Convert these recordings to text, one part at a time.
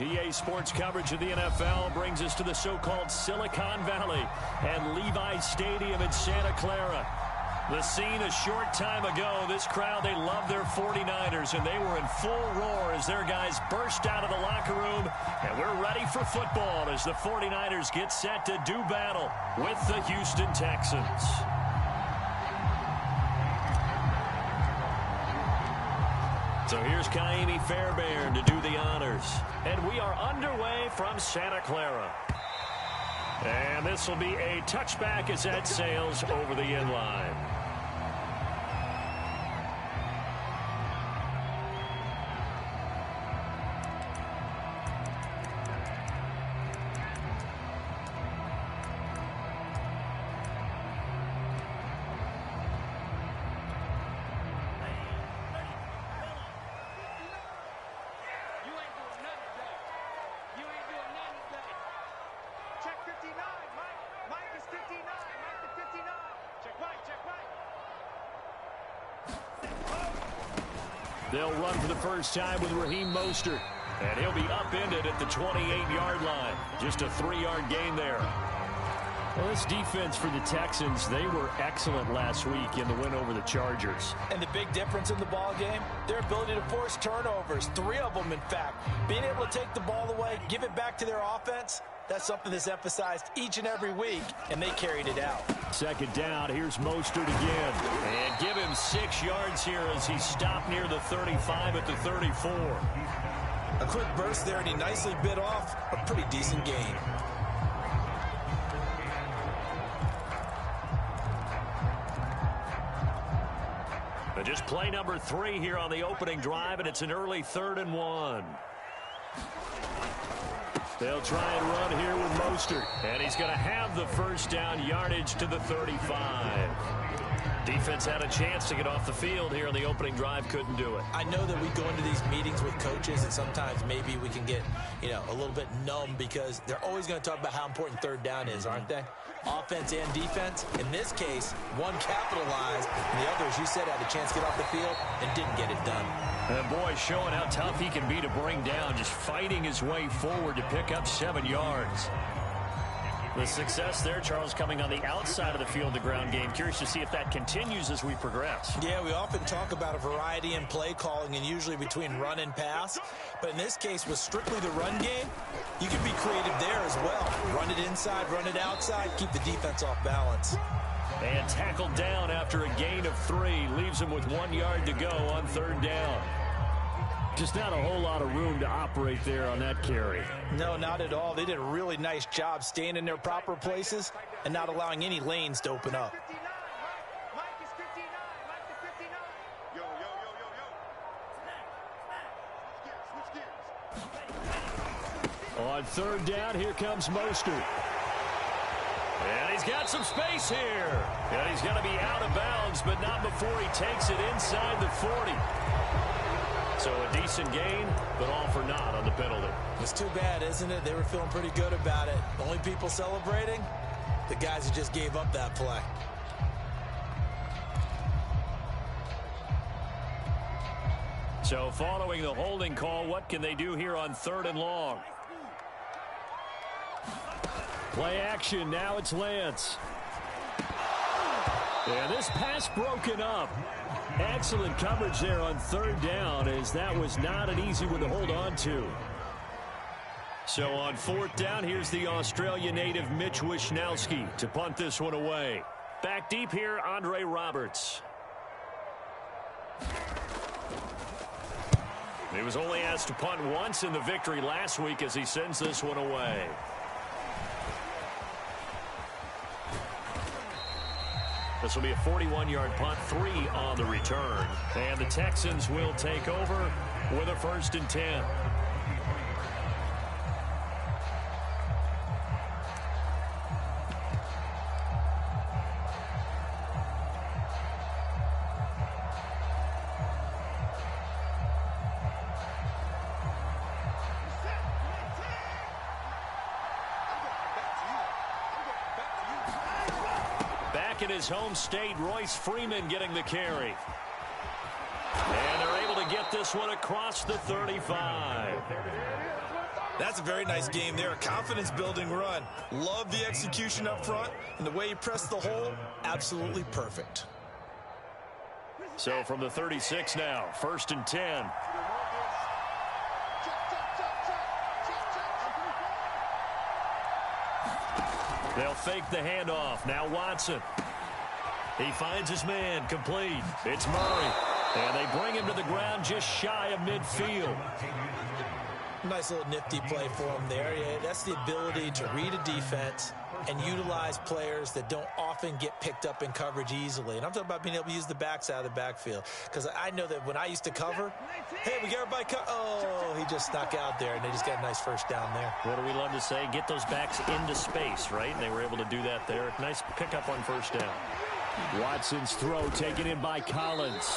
EA Sports coverage of the NFL brings us to the so-called Silicon Valley and Levi Stadium in Santa Clara. The scene a short time ago, this crowd, they love their 49ers, and they were in full roar as their guys burst out of the locker room, and we're ready for football as the 49ers get set to do battle with the Houston Texans. So here's Kaimi Fairbairn to do the honors. And we are underway from Santa Clara. And this will be a touchback as that sails over the end line. They'll run for the first time with Raheem Mostert, and he'll be upended at the 28-yard line. Just a 3-yard gain there. Well, this defense for the Texans, they were excellent last week in the win over the Chargers. And the big difference in the ball game, their ability to force turnovers, 3 of them, in fact. Being able to take the ball away, give it back to their offense, that's something that's emphasized each and every week, and they carried it out. Second down, here's Mostert again. And give him 6 yards here as he stopped near the 35 at the 34. A quick burst there, and he nicely bit off a pretty decent gain. But just play number 3 here on the opening drive, and it's an early 3rd and 1. They'll try and run here with Mostert. And he's going to have the first down, yardage to the 35. Defense had a chance to get off the field here on the opening drive, couldn't do it. I know that we go into these meetings with coaches, and sometimes maybe we can get, a little bit numb because they're always going to talk about how important 3rd down is, aren't they? Offense and defense. In this case, one capitalized, and the other, as you said, had a chance to get off the field and didn't get it done. And boy, showing how tough he can be to bring down, just fighting his way forward to pick up 7 yards. The success there, Charles, coming on the outside of the field, the ground game. Curious to see if that continues as we progress. Yeah, we often talk about a variety in play calling and usually between run and pass. But in this case, with strictly the run game, you can be creative there as well. Run it inside, run it outside, keep the defense off balance. And tackled down after a gain of 3. Leaves him with 1 yard to go on 3rd down. Just not a whole lot of room to operate there on that carry. No, not at all. They did a really nice job staying in their proper places and not allowing any lanes to open up. On 3rd down, here comes Mostert. And he's got some space here. And he's going to be out of bounds, but not before he takes it inside the 40. So a decent gain, but all for naught on the penalty. It's too bad, isn't it? They were feeling pretty good about it. The only people celebrating, the guys who just gave up that play. So following the holding call, what can they do here on 3rd and long? Play action, now it's Lance. And this pass broken up. Excellent coverage there on 3rd down, as that was not an easy one to hold on to. So on 4th down, here's the Australia native Mitch Wishnowsky to punt this one away. Back deep here, Andre Roberts. He was only asked to punt once in the victory last week as he sends this one away. This will be a 41-yard punt, 3 on the return. And the Texans will take over with a 1st and 10. In his home state, Royce Freeman getting the carry. And they're able to get this one across the 35. That's a very nice game there. A confidence-building run. Love the execution up front, and the way he pressed the hole, absolutely perfect. So from the 36 now, 1st and 10. They'll fake the handoff. Now Watson. He finds his man, complete. It's Murray. And they bring him to the ground just shy of midfield. Nice little nifty play for him there. Yeah, that's the ability to read a defense and utilize players that don't often get picked up in coverage easily. And I'm talking about being able to use the backside of the backfield. Because I know that when I used to cover, hey, we got everybody oh, he just snuck out there, and they just got a nice first down there. What do we love to say? Get those backs into space, right? And they were able to do that there. Nice pickup on first down. Watson's throw taken in by Collins.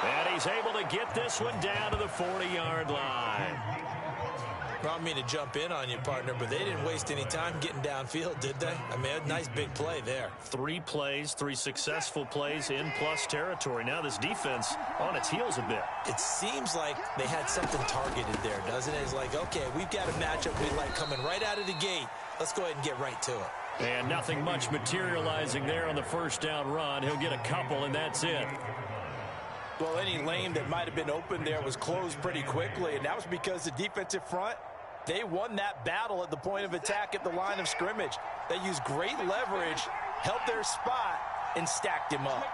And he's able to get this one down to the 40-yard line. I don't mean to jump in on you, partner, but they didn't waste any time getting downfield, did they? I mean, a nice big play there. 3 plays, 3 successful plays in plus territory. Now this defense on its heels a bit. It seems like they had something targeted there, doesn't it? It's like, okay, we've got a matchup we like coming right out of the gate. Let's go ahead and get right to it. And nothing much materializing there on the first down run. He'll get a couple, and that's it. Well, any lane that might have been open there was closed pretty quickly, and that was because the defensive front, they won that battle at the point of attack at the line of scrimmage. They used great leverage, held their spot, and stacked him up.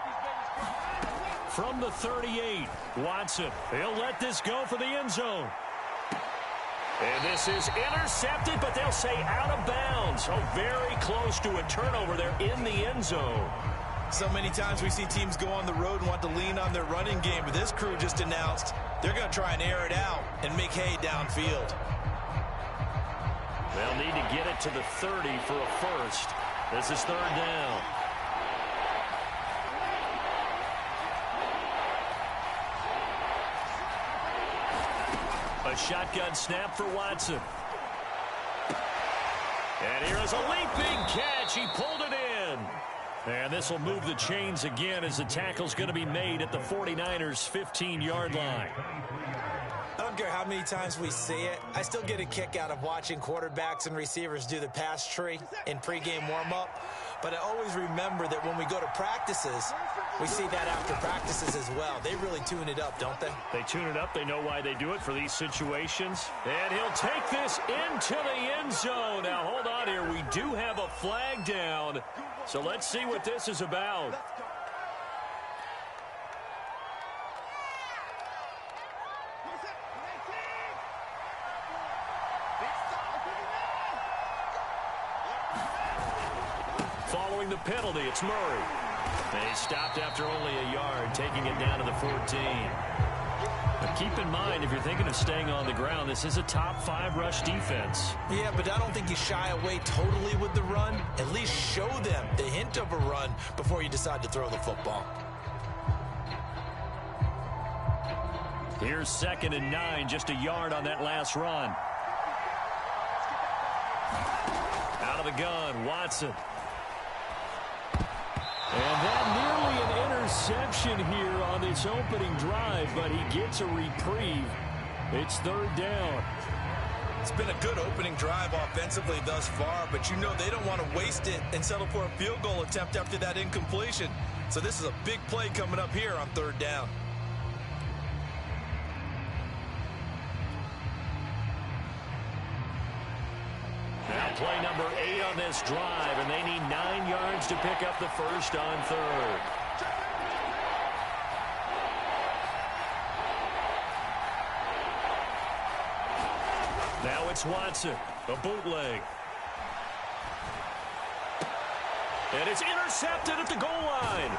From the 38, Watson. He'll let this go for the end zone. And this is intercepted, but they'll say out of bounds. Oh, very close to a turnover there in the end zone. So many times we see teams go on the road and want to lean on their running game, but this crew just announced they're going to try and air it out and make hay downfield. They'll need to get it to the 30 for a first. This is 3rd down. A shotgun snap for Watson. And here is a leaping catch. He pulled it in. And this will move the chains again as the tackle's going to be made at the 49ers' 15-yard line. I don't care how many times we see it. I still get a kick out of watching quarterbacks and receivers do the pass tree in pregame warm-up. But I always remember that when we go to practices, we see that after practices as well. They really tune it up, don't they? They tune it up. They know why they do it for these situations. And he'll take this into the end zone. Now, hold on here. We do have a flag down. So let's see what this is about. Following the penalty, it's Murray. They stopped after only a yard, taking it down to the 14. But keep in mind, if you're thinking of staying on the ground, this is a top 5 rush defense. Yeah, but I don't think you shy away totally with the run. At least show them the hint of a run before you decide to throw the football. Here's 2nd and 9, just a yard on that last run. Out of the gun, Watson. And that nearly an interception here on this opening drive, but he gets a reprieve. It's 3rd down. It's been a good opening drive offensively thus far, but you know they don't want to waste it and settle for a field goal attempt after that incompletion. So this is a big play coming up here on 3rd down. Now play number 8 on this drive, and they need 9 yards to pick up the first on 3rd. Now it's Watson, a bootleg. And it's intercepted at the goal line.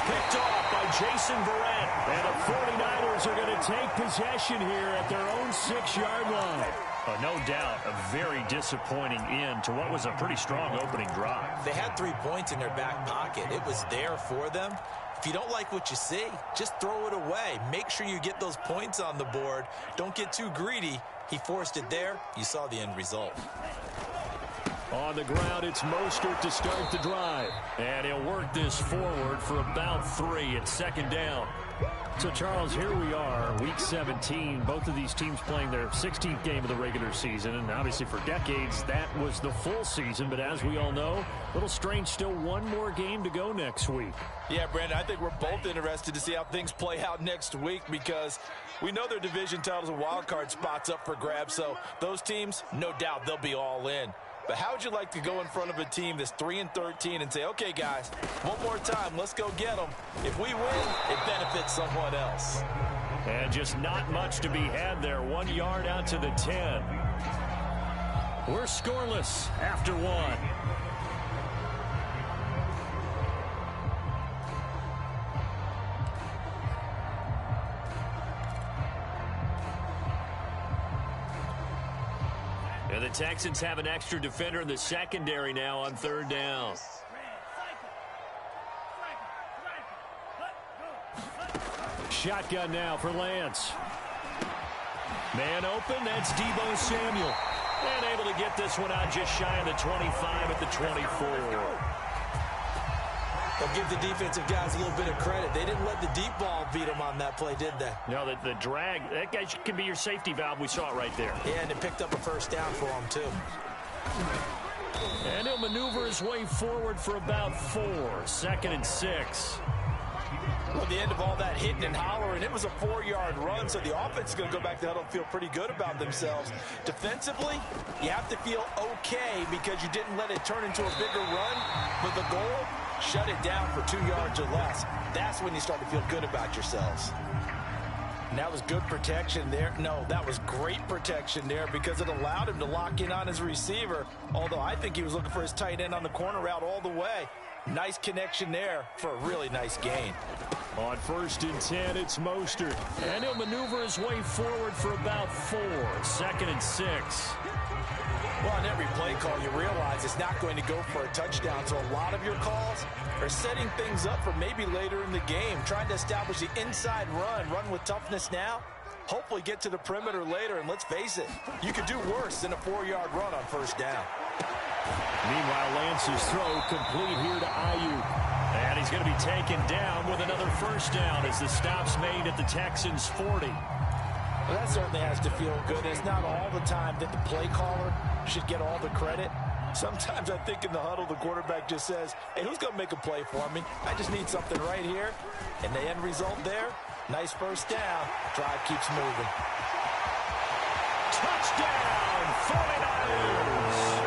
Picked off by Jason Verrett. And the 49ers are going to take possession here at their own 6-yard line. No doubt a very disappointing end to what was a pretty strong opening drive. They had 3 points in their back pocket. It was there for them. If you don't like what you see, just throw it away. Make sure you get those points on the board. Don't get too greedy. He forced it there. You saw the end result. On the ground, it's Mostert to start the drive. And he'll work this forward for about 3 at 2nd down. So, Charles, here we are, Week 17. Both of these teams playing their 16th game of the regular season. And obviously for decades, that was the full season. But as we all know, a little strange, still one more game to go next week. Yeah, Brandon, I think we're both interested to see how things play out next week because we know their division titles and wild card spots up for grabs. So those teams, no doubt, they'll be all in. But how would you like to go in front of a team that's 3-13 and say, okay, guys, one more time, let's go get them. If we win, it benefits someone else. And just not much to be had there. 1 yard out to the 10. We're scoreless after one. And the Texans have an extra defender in the secondary now on third down. Shotgun now for Lance. Man open, that's Deebo Samuel. And able to get this one out just shy of the 25 at the 24. They'll give the defensive guys a little bit of credit. They didn't let the deep ball beat them on that play, did they? No, the drag, that guy can be your safety valve. We saw it right there. Yeah, and it picked up a first down for him, too. And he'll maneuver his way forward for about 4. 2nd and 6. Well, at the end of all that hitting and hollering, it was a 4-yard run, so the offense is going to go back to the huddle and feel pretty good about themselves. Defensively, you have to feel okay because you didn't let it turn into a bigger run, but the goal, shut it down for 2 yards or less. That's when you start to feel good about yourselves. And that was good protection there. No, that was great protection there because it allowed him to lock in on his receiver, although I think he was looking for his tight end on the corner route all the way. Nice connection there for a really nice gain. On 1st and 10, it's Mostert. And he'll maneuver his way forward for about 4. 2nd and 6. Well, on every play call, you realize it's not going to go for a touchdown. So a lot of your calls are setting things up for maybe later in the game, trying to establish the inside run with toughness now. Hopefully get to the perimeter later, and let's face it, you could do worse than a 4-yard run on 1st down. Meanwhile, Lance's throw complete here to Ayuk. And he's going to be taken down with another first down as the stop's made at the Texans' 40. Well, that certainly has to feel good. It's not all the time that the play caller should get all the credit. Sometimes I think in the huddle, the quarterback just says, hey, who's going to make a play for me? I just need something right here. And the end result there, nice first down. Drive keeps moving. Touchdown, 49ers!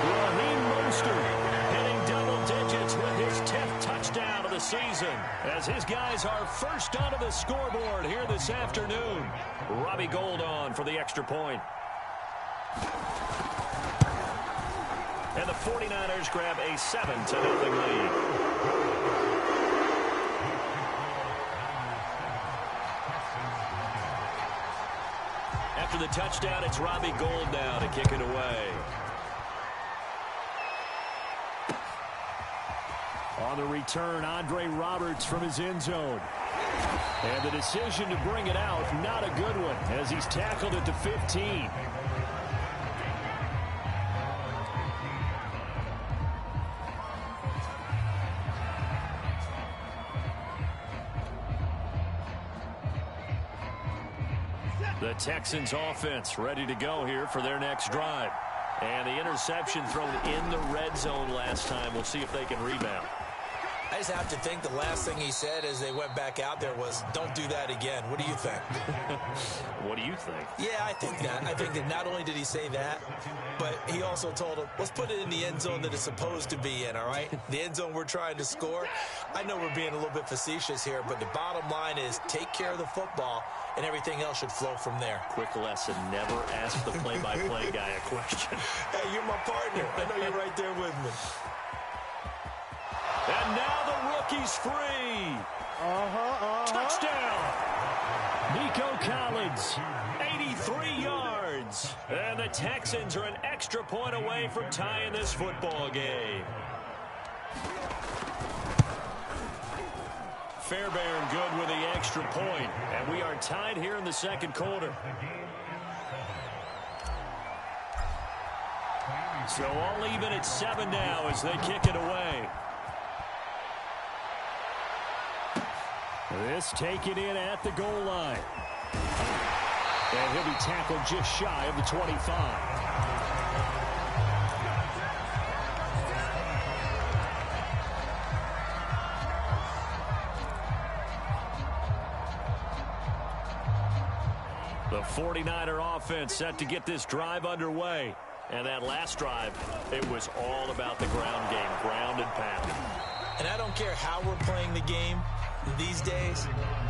Raheem Mostert hitting double digits with his 10th touchdown of the season as his guys are first onto the scoreboard here this afternoon. Robbie Gould on for the extra point. And the 49ers grab a 7-0 lead. After the touchdown, it's Robbie Gould now to kick it away. On the return, Andre Roberts from his end zone. And the decision to bring it out, not a good one, as he's tackled at the 15. The Texans offense ready to go here for their next drive. And the interception thrown in the red zone last time. We'll see if they can rebound. I just have to think the last thing he said as they went back out there was, don't do that again. What do you think? What do you think? Yeah, I think that. I think that not only did he say that, but he also told him, let's put it in the end zone that it's supposed to be in, all right? The end zone we're trying to score. I know we're being a little bit facetious here, but the bottom line is take care of the football, and everything else should flow from there. Quick lesson, never ask the play-by-play guy a question. Hey, you're my partner. I know you're right there with me. And now the rookie's free. Touchdown. Nico Collins, 83 yards. And the Texans are an extra point away from tying this football game. Fairbairn good with the extra point. And we are tied here in the second quarter. So all even at 7 now as they kick it away. This taken in at the goal line. And he'll be tackled just shy of the 25. The 49er offense set to get this drive underway. And that last drive, it was all about the ground game, ground and pound. And I don't care how we're playing the game these days,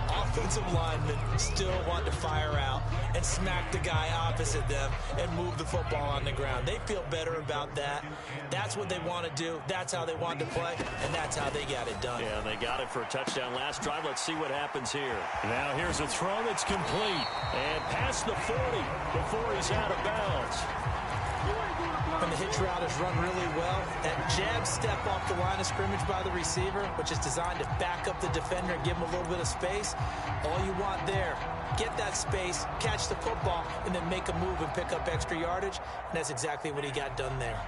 offensive linemen still want to fire out and smack the guy opposite them and move the football on the ground. They feel better about that. That's what they want to do. That's how they want to play, and that's how they got it done. Yeah, they got it for a touchdown last drive. Let's see what happens here. Now here's a throw that's complete. And past the 40 before he's out of bounds. And the hitch route is run really well. That jab step off the line of scrimmage by the receiver, which is designed to back up the defender and give him a little bit of space. All you want there, get that space, catch the football, and then make a move and pick up extra yardage. And that's exactly what he got done there.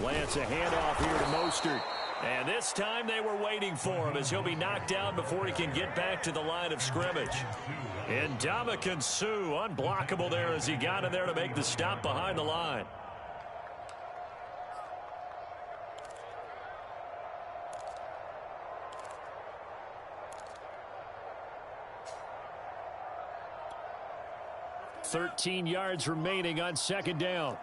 Lance, a handoff here to Mostert. And this time they were waiting for him as he'll be knocked down before he can get back to the line of scrimmage. And Ndamukong Suh, unblockable there as he got in there to make the stop behind the line. $13 yards remaining on second down.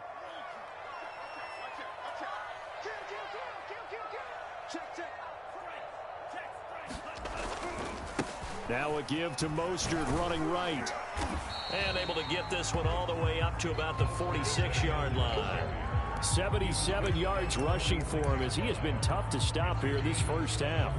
Now a give to Mostert running right. And able to get this one all the way up to about the 46-yard line. 77 yards rushing for him as he has been tough to stop here this first half.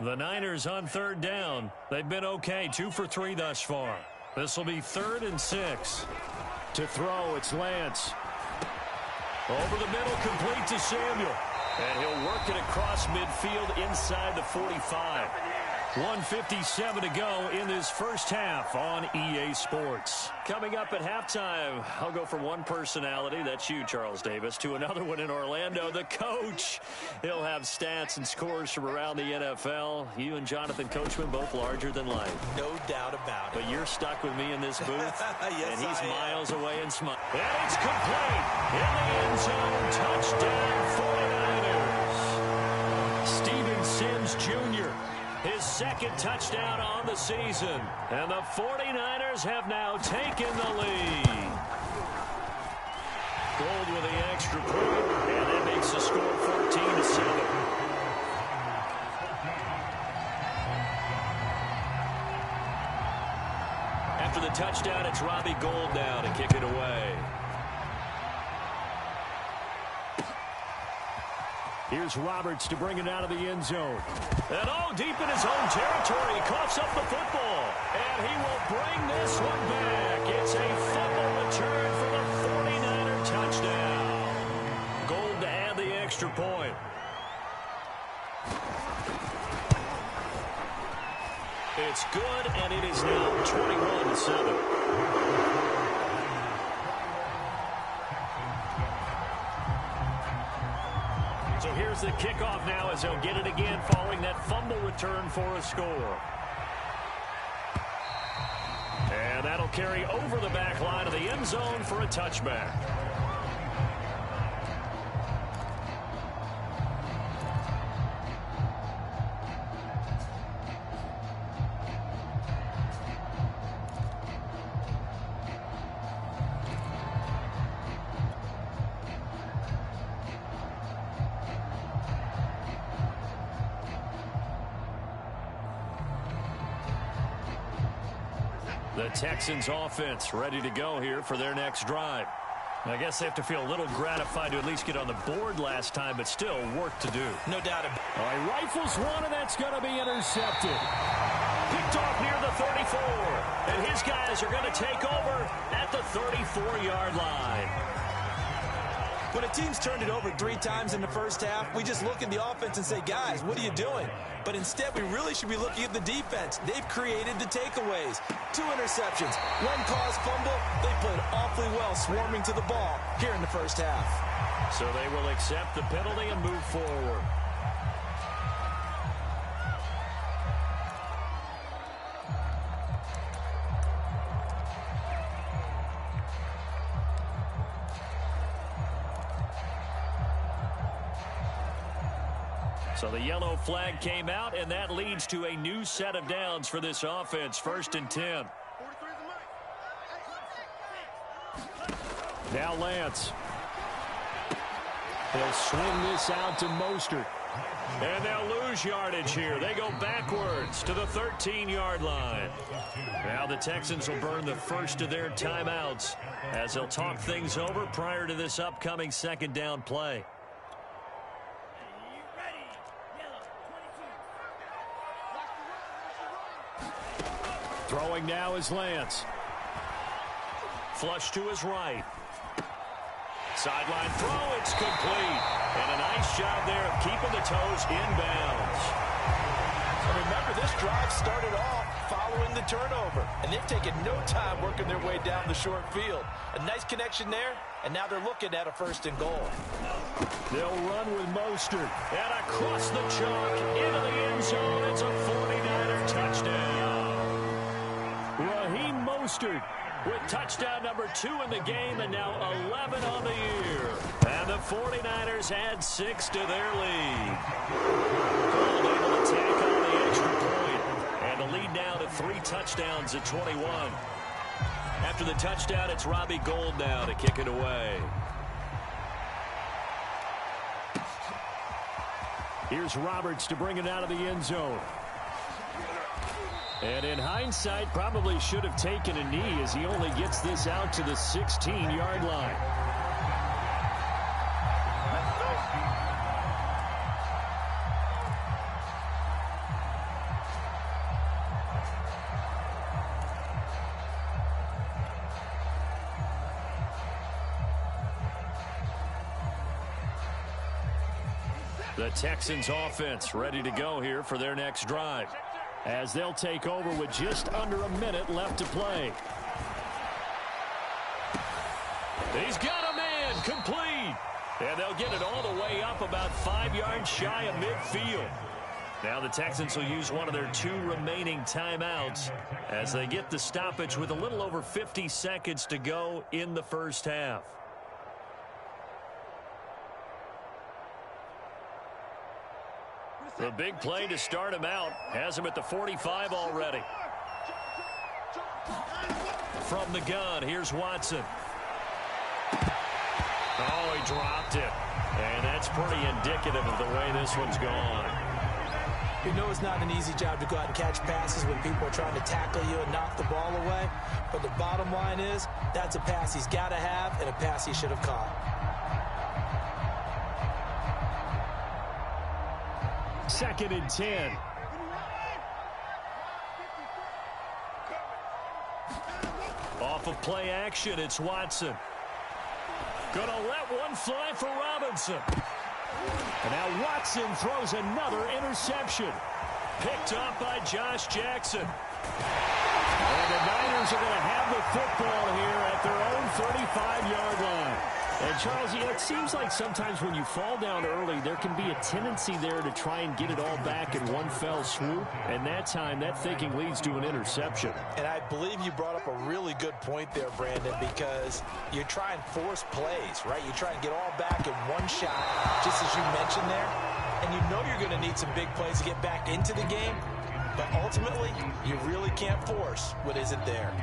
The Niners on third down. They've been okay, 2 for 3 thus far. This will be 3rd and 6. To throw, it's Lance. Over the middle, complete to Samuel. And he'll work it across midfield inside the 45. 1:57 to go in this first half on EA Sports. Coming up at halftime, I'll go from one personality, that's you, Charles Davis, to another one in Orlando, the coach. He'll have stats and scores from around the NFL. You and Jonathan Coachman, both larger than life. No doubt about it. But you're stuck with me in this booth, yes, and he's miles away and smiling. And it's complete. In the end zone, touchdown 49ers. Steven Sims Jr., his second touchdown on the season. And the 49ers have now taken the lead. Gold with the extra point, and that makes the score 14-7. After the touchdown, it's Robbie Gould now to kick it away. Here's Roberts to bring it out of the end zone. And deep in his own territory, he coughs up the football. And he will bring this one back. It's a fumble return for the 49er touchdown. Gould to add the extra point. It's good, and it is now 21-7. So here's the kickoff now as they'll get it again following that fumble return for a score. And that'll carry over the back line of the end zone for a touchback. The Texans offense ready to go here for their next drive. I guess they have to feel a little gratified to at least get on the board last time, but still work to do. No doubt about it. All right, rifles one, and that's going to be intercepted. Picked off near the 34. And his guys are going to take over at the 34-yard line. When a team's turned it over 3 times in the first half, we just look at the offense and say, guys, what are you doing? But instead, we really should be looking at the defense. They've created the takeaways. 2 interceptions, 1 caused fumble. They played awfully well swarming to the ball here in the first half. So they will accept the penalty and move forward. So the yellow flag came out, and that leads to a new set of downs for this offense. 1st and 10. Now Lance. He'll swing this out to Mostert. And they'll lose yardage here. They go backwards to the 13-yard line. Now the Texans will burn the first of their timeouts as they'll talk things over prior to this upcoming 2nd down play. Throwing now is Lance. Flush to his right. Sideline throw, it's complete. And a nice job there of keeping the toes inbounds. And remember, this drive started off following the turnover. And they've taken no time working their way down the short field. A nice connection there, and now they're looking at a 1st and goal. They'll run with Mostert. And across the chalk, into the end zone. It's a 49er touchdown. Raheem Mostert with touchdown number 2 in the game, and now 11 on the year. And the 49ers add 6 to their lead. Gold able to tack on the extra point. And the lead now to 3 touchdowns at 21. After the touchdown, it's Robbie Gould now to kick it away. Here's Roberts to bring it out of the end zone. And in hindsight, probably should have taken a knee as he only gets this out to the 16-yard line. The Texans offense ready to go here for their next drive, as they'll take over with just under a minute left to play. He's got a man, complete. And they'll get it all the way up about 5 yards shy of midfield. Now the Texans will use one of their 2 remaining timeouts as they get the stoppage with a little over 50 seconds to go in the first half. The big play to start him out has him at the 45 already. From the gun, here's Watson. Oh, he dropped it. And that's pretty indicative of the way this one's gone. You know it's not an easy job to go out and catch passes when people are trying to tackle you and knock the ball away. But the bottom line is, that's a pass he's got to have and a pass he should have caught. 2nd and 10. Off of play action, it's Watson. Gonna let one fly for Robinson. And now Watson throws another interception. Picked up by Josh Jackson. And the Niners are going to have the football here at their own 35-yard line. And, Charles, it seems like sometimes when you fall down early, there can be a tendency there to try and get it all back in one fell swoop. And that time, that thinking leads to an interception. And I believe you brought up a really good point there, Brandon, because you try and force plays, right? You try and get all back in one shot, just as you mentioned there. And you know you're going to need some big plays to get back into the game. But ultimately, you really can't force what isn't there.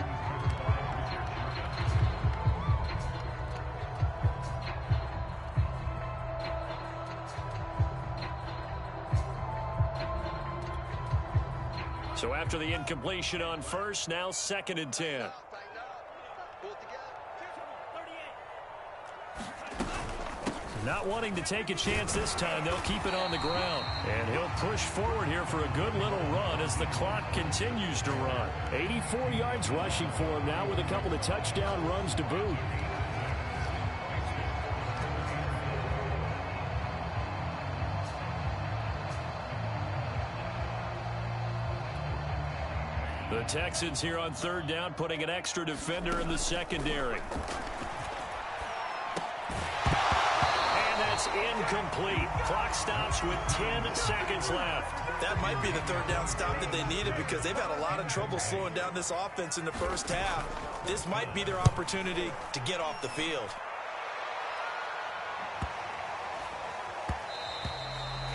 So after the incompletion on first, now 2nd and 10. Not wanting to take a chance this time, they'll keep it on the ground. And he'll push forward here for a good little run as the clock continues to run. 84 yards rushing for him now with a couple of touchdown runs to boot. The Texans here on third down, putting an extra defender in the secondary. And that's incomplete. Clock stops with 10 seconds left. That might be the third down stop that they needed because they've had a lot of trouble slowing down this offense in the first half. This might be their opportunity to get off the field.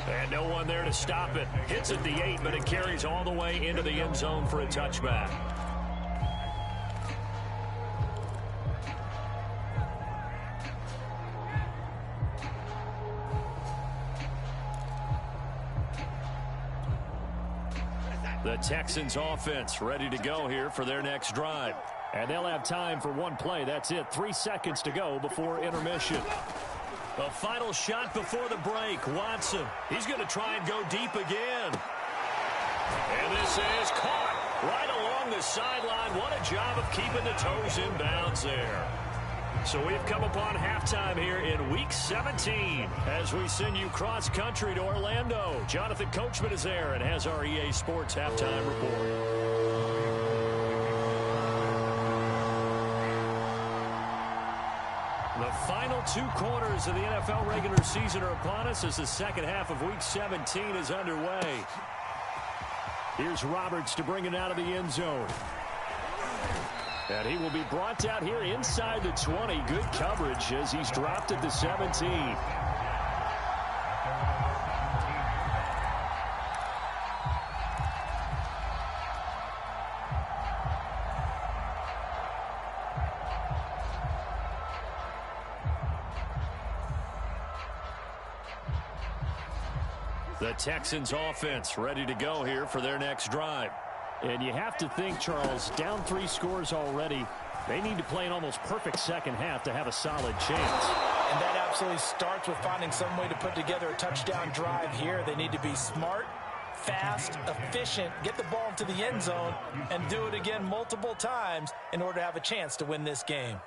And no one there to stop it. Hits at the 8, but it carries all the way into the end zone for a touchback. The Texans offense ready to go here for their next drive. And they'll have time for one play. That's it. 3 seconds to go before intermission. The final shot before the break. Watson. He's going to try and go deep again. And this is caught right along the sideline. What a job of keeping the toes in bounds there. So we've come upon halftime here in Week 17 as we send you cross-country to Orlando. Jonathan Coachman is there and has our EA Sports halftime report. The final 2 quarters of the NFL regular season are upon us as the second half of Week 17 is underway. Here's Roberts to bring it out of the end zone. And he will be brought out here inside the 20. Good coverage as he's dropped at the 17. The Texans offense ready to go here for their next drive. And you have to think, Charles, down 3 scores already. They need to play an almost perfect second half to have a solid chance. And that absolutely starts with finding some way to put together a touchdown drive here. They need to be smart, fast, efficient, get the ball into the end zone, and do it again multiple times in order to have a chance to win this game.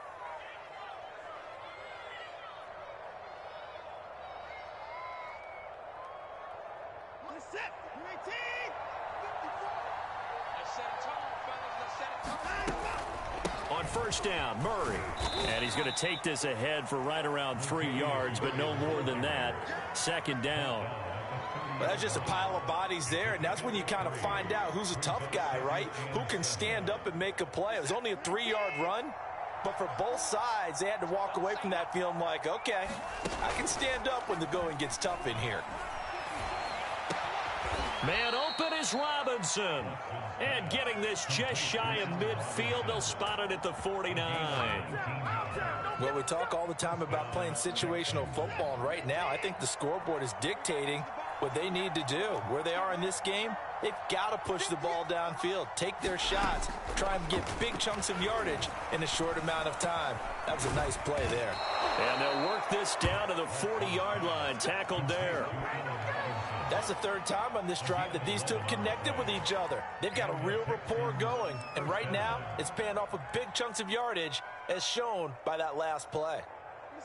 On first down, Murray. And he's going to take this ahead for right around 3 yards, but no more than that. Second down. Well, that's just a pile of bodies there, and that's when you kind of find out who's a tough guy, right? Who can stand up and make a play. It was only a 3-yard run, but for both sides, they had to walk away from that feeling like, okay, I can stand up when the going gets tough in here. Man open is Robinson. And getting this just shy of midfield, they'll spot it at the 49. Well, we talk all the time about playing situational football, and right now I think the scoreboard is dictating what they need to do. Where they are in this game, they've got to push the ball downfield, take their shots, try and get big chunks of yardage in a short amount of time. That was a nice play there. And they'll work this down to the 40-yard line, tackled there. That's the third time on this drive that these two have connected with each other. They've got a real rapport going, and right now it's paying off with big chunks of yardage as shown by that last play.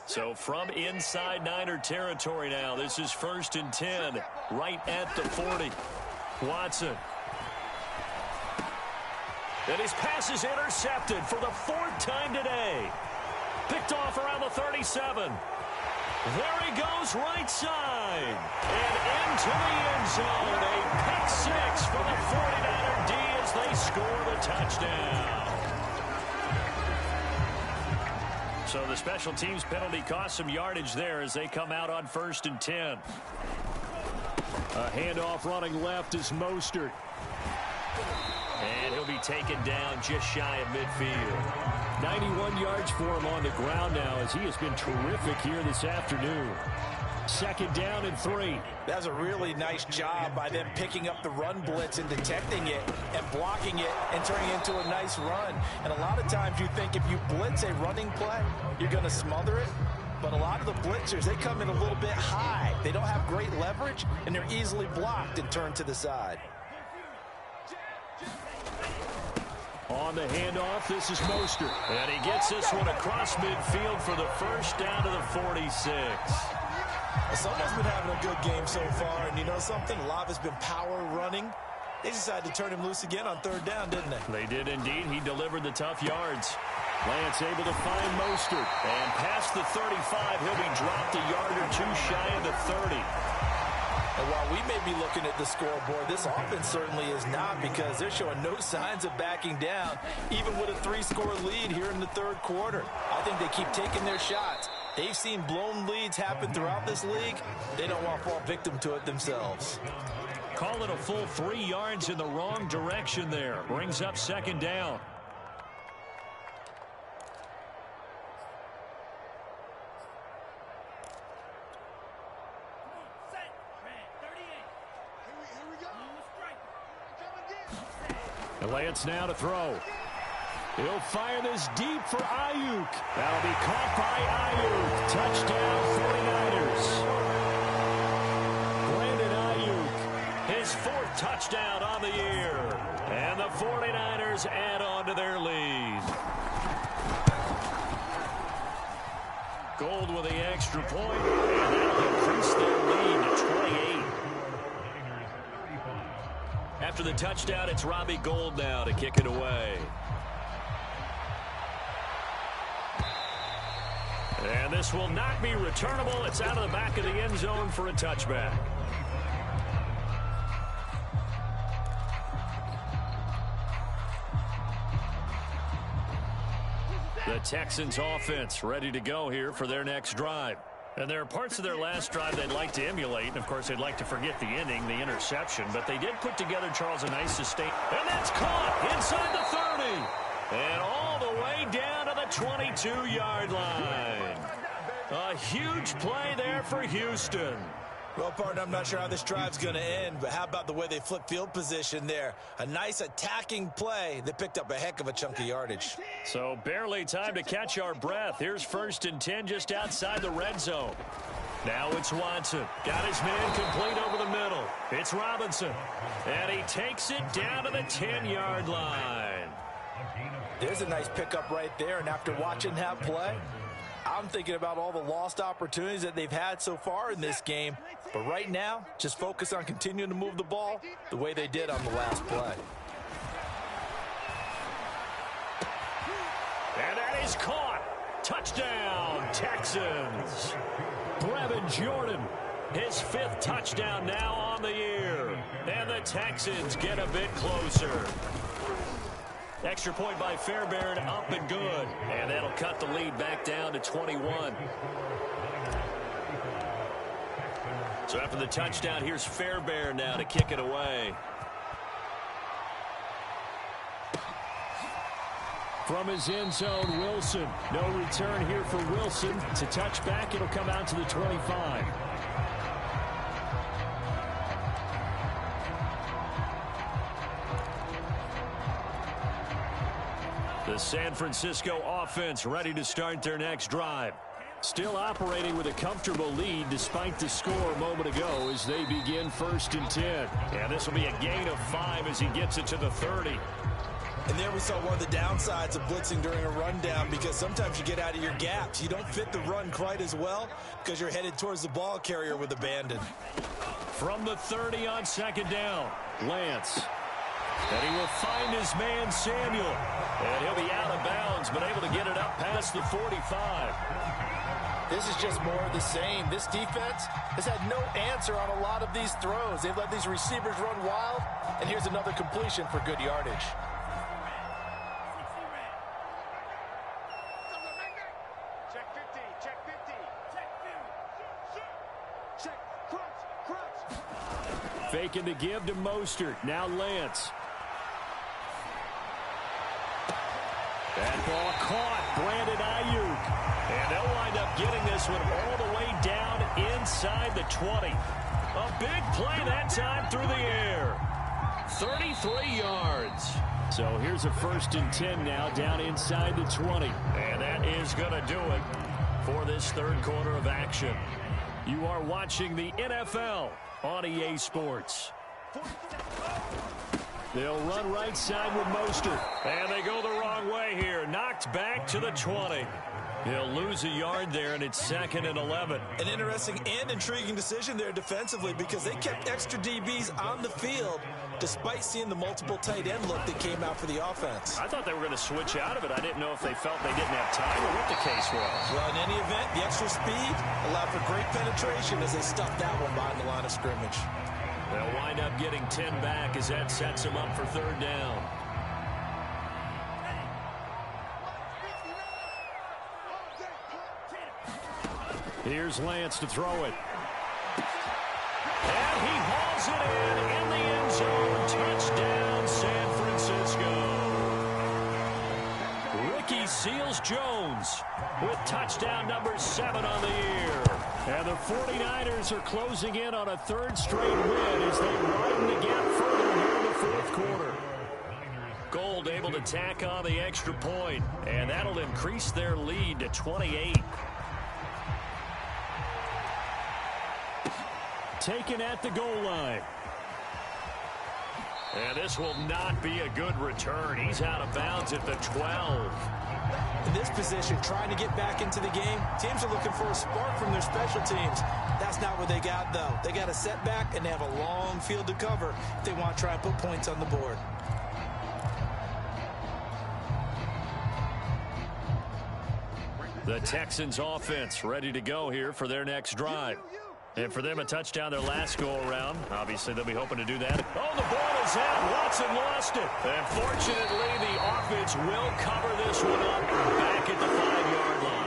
So from inside Niner territory now, this is 1st and 10, right at the 40. Watson. And his pass is intercepted for the 4th time today. Picked off around the 37. There he goes right side. And into the end zone. A pick 6 for the 49er D as they score the touchdown. So the special teams penalty cost some yardage there as they come out on 1st and 10. A handoff running left is Mostert. And he'll be taken down just shy of midfield. 91 yards for him on the ground now as he has been terrific here this afternoon. 2nd down and 3. That's a really nice job by them picking up the run blitz and detecting it and blocking it and turning it into a nice run. And a lot of times you think if you blitz a running play, you're going to smother it. But a lot of the blitzers, they come in a little bit high. They don't have great leverage, and they're easily blocked and turned to the side. On the handoff, this is Mostert. And he gets this one across midfield for the first down to the 46. Someone's been having a good game so far, and you know something? A lot of it's been power running. They decided to turn him loose again on third down, didn't they? They did indeed. He delivered the tough yards. Lance able to find Mostert. And past the 35, he'll be dropped a yard or two shy of the 30. And while we may be looking at the scoreboard, this offense certainly is not, because they're showing no signs of backing down, even with a 3-score lead here in the third quarter. I think they keep taking their shots. They've seen blown leads happen throughout this league. They don't want to fall victim to it themselves. Call it a full 3 yards in the wrong direction there. Brings up second down. Lance now to throw. He'll fire this deep for Ayuk. That'll be caught by Ayuk. Touchdown 49ers. Brandon Ayuk, his 4th touchdown on the year. And the 49ers add on to their lead. Gold with the extra point, and that'll increase their lead to 28. After the touchdown, it's Robbie Gould now to kick it away. And this will not be returnable. It's out of the back of the end zone for a touchback. The Texans offense ready to go here for their next drive. And there are parts of their last drive they'd like to emulate. And, of course, they'd like to forget the inning, the interception. But they did put together, Charles, a nice sustain. And that's caught inside the 30. And all the way down to the 22-yard line. A huge play there for Houston. Well, partner, I'm not sure how this drive's going to end, but how about the way they flip field position there? A nice attacking play that picked up a heck of a chunk of yardage. So barely time to catch our breath. Here's 1st and 10 just outside the red zone. Now it's Watson. Got his man complete over the middle. It's Robinson. And he takes it down to the 10-yard line. There's a nice pickup right there, and after watching that play, I'm thinking about all the lost opportunities that they've had so far in this game. But right now, just focus on continuing to move the ball the way they did on the last play. And that is caught. Touchdown, Texans. Brevin Jordan, his 5th touchdown now on the year. And the Texans get a bit closer. Extra point by Fairbairn, up and good. And that'll cut the lead back down to 21. So after the touchdown, here's Fairbairn now to kick it away. From his end zone, Wilson. No return here for Wilson. To touch back, it'll come out to the 25. The San Francisco offense ready to start their next drive. Still operating with a comfortable lead despite the score a moment ago as they begin 1st and 10. And this will be a gain of 5 as he gets it to the 30. And there we saw one of the downsides of blitzing during a rundown, because sometimes you get out of your gaps. You don't fit the run quite as well because you're headed towards the ball carrier with abandon. From the 30 on 2nd down, Lance. And he will find his man Samuel. And he'll be out of bounds, but able to get it up past the 45. This is just more of the same. This defense has had no answer on a lot of these throws. They've let these receivers run wild, and here's another completion for good yardage. Check 50, check 50. Check, crunch. Faking the give to Mostert. Now Lance. That ball caught. Brandon Ayuk. And they'll wind up getting this one all the way down inside the 20. A big play that time through the air. 33 yards. So here's a 1st and 10 now down inside the 20. And that is going to do it. for this third quarter of action. You are watching the NFL on EA Sports. They'll run right side with Mostert. And they go the wrong way here. Knocked back to the 20. He'll lose a yard there, and it's 2nd and 11. An interesting and intriguing decision there defensively because they kept extra DBs on the field despite seeing the multiple tight end look that came out for the offense. I thought they were going to switch out of it. I didn't know if they felt they didn't have time or what the case was. Well, in any event, the extra speed allowed for great penetration as they stuffed that one behind the line of scrimmage. They'll wind up getting 10 back as that sets them up for 3rd down. Here's Lance to throw it. And he hauls it in the end zone. Touchdown, San Francisco. Ricky Seals-Jones with touchdown number 7 on the year. And the 49ers are closing in on a 3rd straight win as they widen the gap further here in the 4th quarter. Gold able to tack on the extra point, and that'll increase their lead to 28. Taken at the goal line. And this will not be a good return. He's out of bounds at the 12. In this position, trying to get back into the game, teams are looking for a spark from their special teams. That's not what they got, though. They got a setback, and they have a long field to cover if they want to try and put points on the board. The Texans offense ready to go here for their next drive. And for them, a touchdown their last go-around. Obviously, they'll be hoping to do that. Oh, the ball is out. Watson lost it. And fortunately, the offense will cover this one up back at the 5-yard line.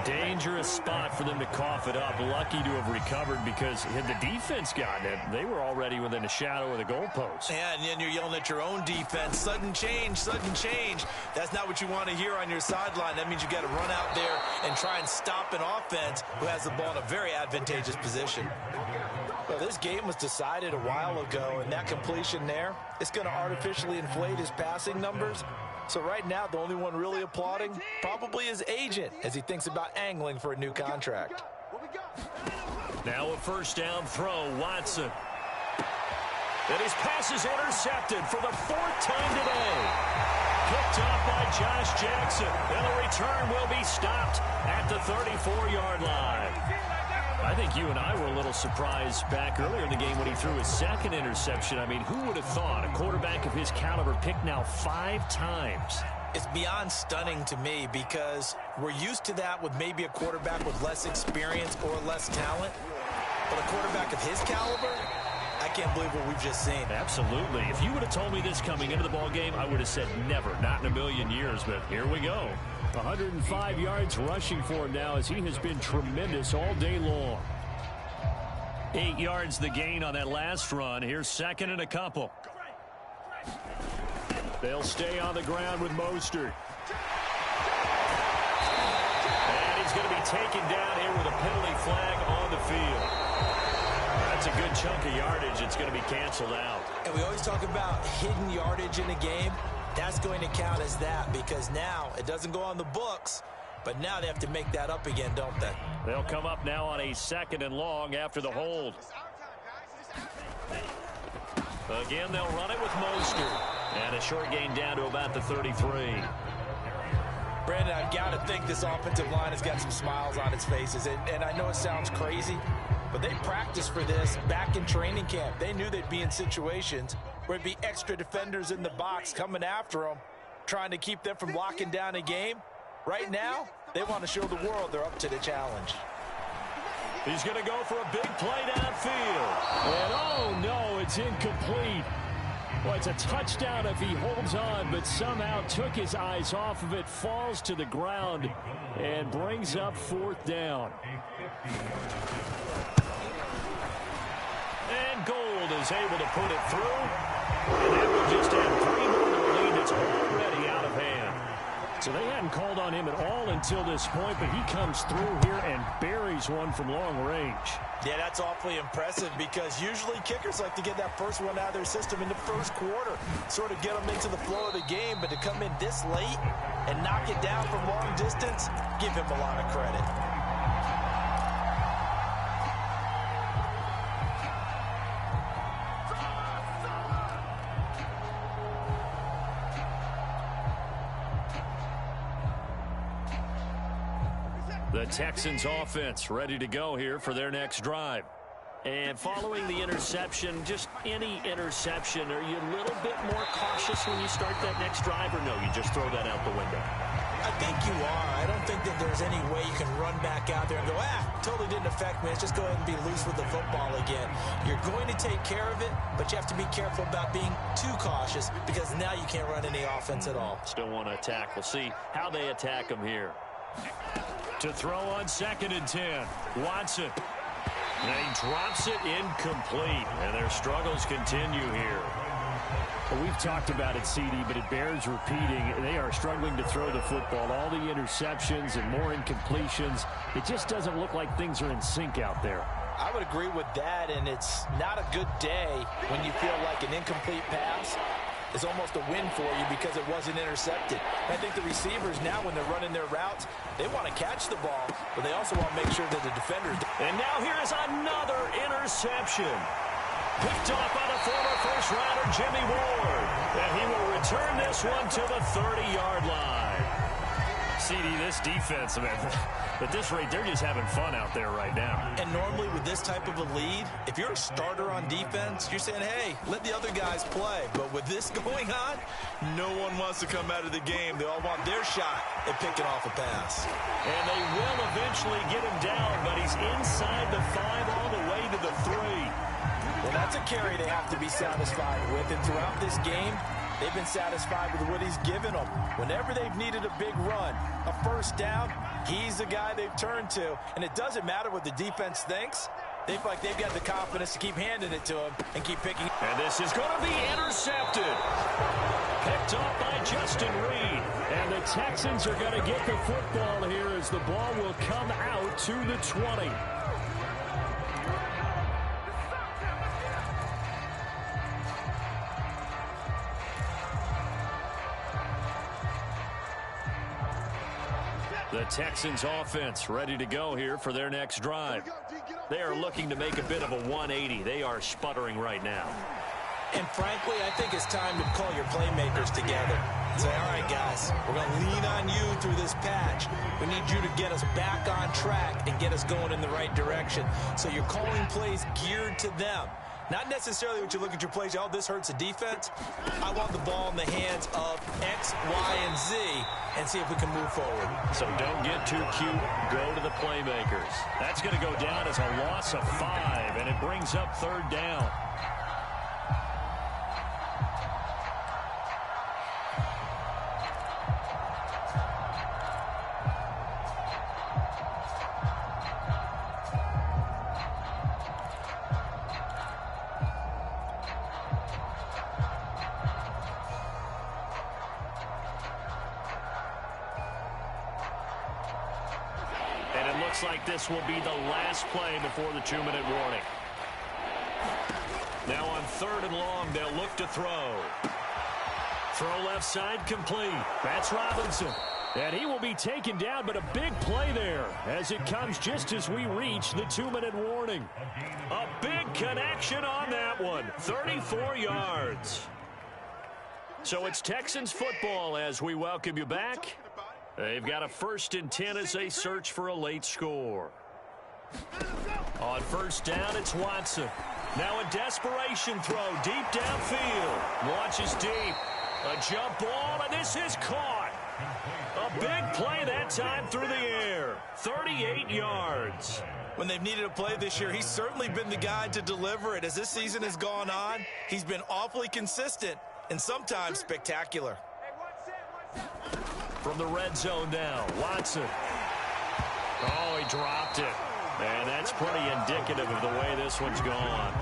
Dangerous spot for them to cough it up. Lucky to have recovered because had the defense gotten it, they were already within a shadow of the goalpost. Yeah, and then you're yelling at your own defense. Sudden change, sudden change. That's not what you want to hear on your sideline. That means you got to run out there and try and stop an offense who has the ball in a very advantageous position. Well, this game was decided a while ago, and that completion there, it's going to artificially inflate his passing numbers. So right now, the only one really applauding probably his agent as he thinks about angling for a new contract. Now a 1st down throw, Watson. And his pass is intercepted for the 4th time today. Picked off by Josh Jackson. And the return will be stopped at the 34-yard line. I think you and I were a little surprised back earlier in the game when he threw his 2nd interception. I mean, who would have thought a quarterback of his caliber picked now 5 times? It's beyond stunning to me because we're used to that with maybe a quarterback with less experience or less talent. But a quarterback of his caliber, I can't believe what we've just seen. Absolutely. If you would have told me this coming into the ball game, I would have said never, not in a million years. But here we go. 105 yards rushing for him now as he has been tremendous all day long. 8 yards the gain on that last run. Here's 2nd and a couple. They'll stay on the ground with Mostert. And he's going to be taken down here with a penalty flag on the field. That's a good chunk of yardage. It's going to be canceled out. And we always talk about hidden yardage in a game. That's going to count as that because now it doesn't go on the books, but now they have to make that up again, don't they? They'll come up now on a 2nd and long after the hold. Again, they'll run it with Mostert. And a short gain down to about the 33. Brandon, I've got to think this offensive line has got some smiles on its faces. And I know it sounds crazy, but they practiced for this back in training camp. They knew they'd be in situations where it'd be extra defenders in the box coming after them, trying to keep them from locking down a game. Right now, they want to show the world they're up to the challenge. He's going to go for a big play downfield. And oh no, it's incomplete. Well, it's a touchdown if he holds on, but somehow took his eyes off of it, falls to the ground, and brings up 4th down. And Gold is able to put it through. And that will just add 3 more to a lead that's already out of hand. So they hadn't called on him at all until this point, but he comes through here and buries one from long range. Yeah, that's awfully impressive because usually kickers like to get that first one out of their system in the first quarter, sort of get them into the flow of the game, but to come in this late and knock it down from long distance, give him a lot of credit. The Texans offense ready to go here for their next drive. And following the interception, just any interception, are you a little bit more cautious when you start that next drive, or no, you just throw that out the window? I think you are. I don't think that there's any way you can run back out there and go, totally didn't affect me. Let's just go ahead and be loose with the football again. You're going to take care of it, but you have to be careful about being too cautious because now you can't run any offense at all. Still want to attack. We'll see how they attack them here. To throw on 2nd and 10, Watson. And he drops it incomplete, and their struggles continue here. Well, we've talked about it, CD, but it bears repeating. They are struggling to throw the football. All the interceptions and more incompletions. It just doesn't look like things are in sync out there. I would agree with that, and it's not a good day when you feel like an incomplete pass is almost a win for you because it wasn't intercepted. I think the receivers now, when they're running their routes, they want to catch the ball, but they also want to make sure that the defenders... And now here is another interception. Picked off by the former first-rounder Jimmy Ward. And he will return this one to the 30-yard line. CD, this defense, man, at this rate, they're just having fun out there right now. And normally with this type of a lead, if you're a starter on defense, you're saying, hey, let the other guys play. But with this going on, no one wants to come out of the game. They all want their shot at picking off a pass. And they will eventually get him down, but he's inside the 5 all the way to the 3. Well, that's a carry they have to be satisfied with. And throughout this game, they've been satisfied with what he's given them. Whenever they've needed a big run, a first down, he's the guy they've turned to. And it doesn't matter what the defense thinks. They feel like they've got the confidence to keep handing it to him and keep picking. And this is going to be intercepted. Picked off by Justin Reed. And the Texans are going to get the football here as the ball will come out to the 20. The Texans offense ready to go here for their next drive. They are looking to make a bit of a 180. They are sputtering right now. And frankly, I think it's time to call your playmakers together and say, all right, guys, we're going to lean on you through this patch. We need you to get us back on track and get us going in the right direction. So you're calling plays geared to them. Not necessarily what you look at your plays, oh, this hurts the defense. I want the ball in the hands of X, Y, and Z and see if we can move forward. So don't get too cute. Go to the playmakers. That's going to go down as a loss of 5, and it brings up 3rd down. Like this will be the last play before the 2-minute warning. Now on 3rd and long, they'll look to throw. Throw left side complete. That's Robinson. And he will be taken down, but a big play there as it comes just as we reach the 2-minute warning. A big connection on that one. 34 yards. So it's Texans football as we welcome you back. They've got a 1st and 10 as they search for a late score. On 1st down, it's Watson. Now a desperation throw deep downfield. Launches deep. A jump ball, and this is caught. A big play that time through the air. 38 yards. When they've needed a play this year, he's certainly been the guy to deliver it. As this season has gone on, he's been awfully consistent and sometimes spectacular. From the red zone now, Watson. Oh, he dropped it. And that's pretty indicative of the way this one's gone.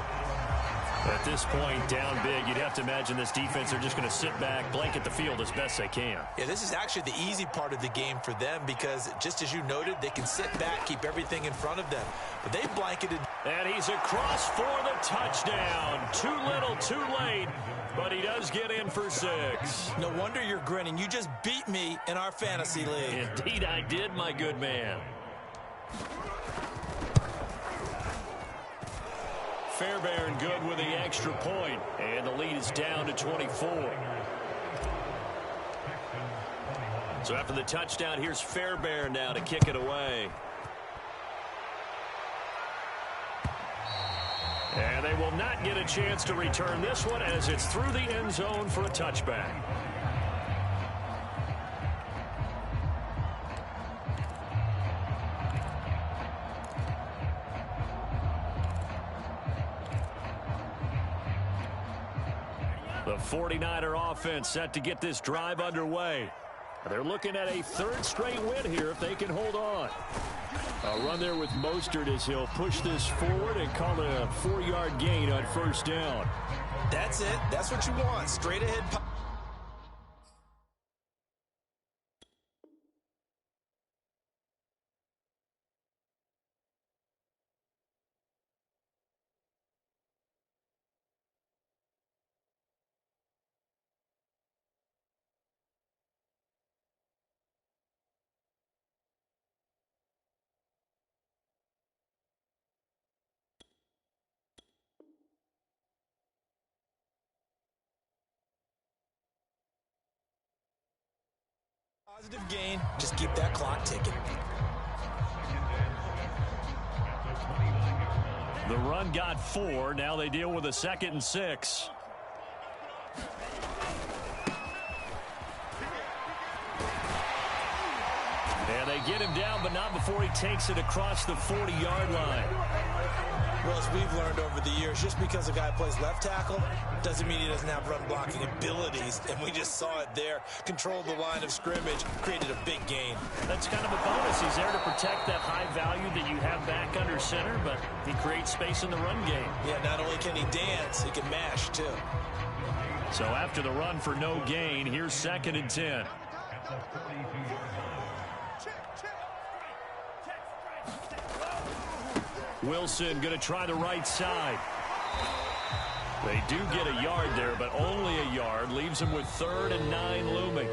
At this point, down big, you'd have to imagine this defense are just going to sit back, blanket the field as best they can. Yeah, this is actually the easy part of the game for them because, just as you noted, they can sit back, keep everything in front of them. But they've blanketed. And he's across for the touchdown. Too little, too late. But he does get in for 6. No wonder you're grinning. You just beat me in our fantasy league. Indeed I did, my good man. Fairbairn good with the extra point. And the lead is down to 24. So after the touchdown, here's Fairbairn now to kick it away. And they will not get a chance to return this one as it's through the end zone for a touchback. The 49er offense set to get this drive underway. They're looking at a third straight win here if they can hold on. A run there with Mostert as he'll push this forward and call it a 4-yard gain on first down. That's it. That's what you want. Straight ahead. Positive gain. Just keep that clock ticking. The run got 4. Now they deal with a 2nd and 6. And they get him down, but not before he takes it across the 40-yard line. Well, as we've learned over the years, just because a guy plays left tackle doesn't mean he doesn't have run-blocking abilities, and we just saw it there. Controlled the line of scrimmage, created a big gain. That's kind of a bonus. He's there to protect that high value that you have back under center, but he creates space in the run game. Yeah, not only can he dance, he can mash, too. So after the run for no gain, here's 2nd and 10. Wilson going to try the right side. They do get a yard there, but only a yard. Leaves him with 3rd and 9 looming.